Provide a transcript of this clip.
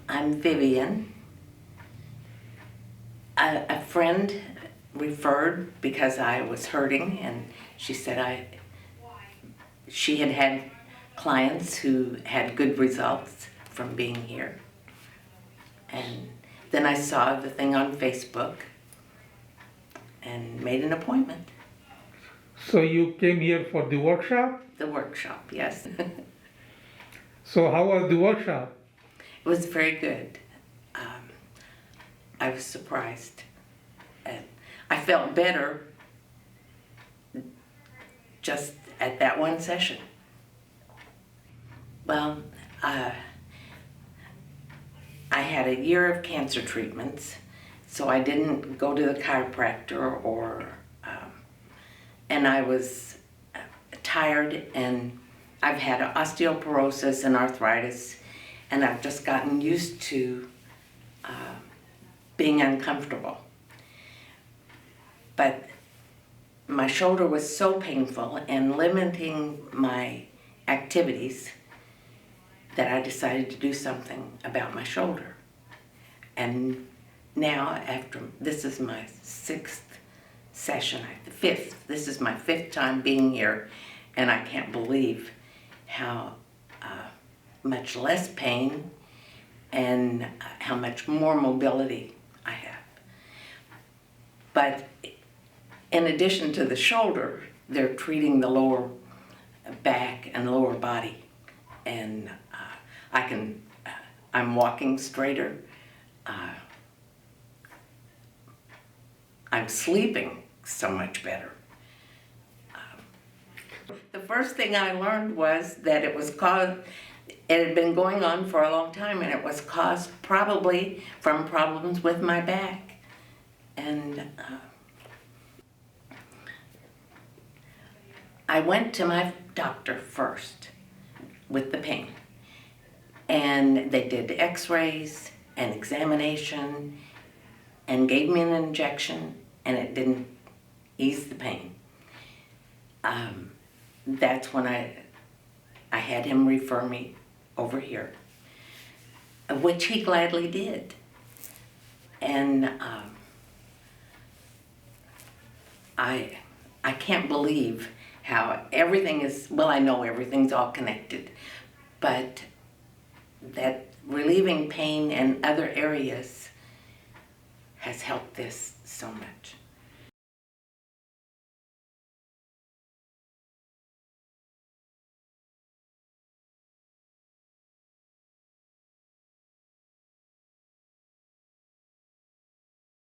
I'm Vivian. A friend referred because I was hurting, and she said she had had clients who had good results from being here. And then I saw the thing on Facebook and made an appointment. So you came here for the workshop? The workshop, yes. It So how was the workshop? was very good. I was surprised. And I felt better just at that one session. Well, I had a year of cancer treatments, so I didn't go to the chiropractor and I was tired, and I've had osteoporosis and arthritis, and I've just gotten used to being uncomfortable. But my shoulder was so painful and limiting my activities that I decided to do something about my shoulder. And now, this is my this is my fifth time being here, and I can't believe how much less pain and how much more mobility I have. But in addition to the shoulder, they're treating the lower back and lower body, and I'm walking straighter. I'm sleeping so much better. The first thing I learned was that it had been going on for a long time, and it was caused probably from problems with my back. And I went to my doctor first with the pain, and they did x-rays and examination and gave me an injection, and it didn't ease the pain. That's when I had him refer me over here, which he gladly did. And I can't believe how everything is, well, I know everything's all connected, but that relieving pain in other areas has helped this so much.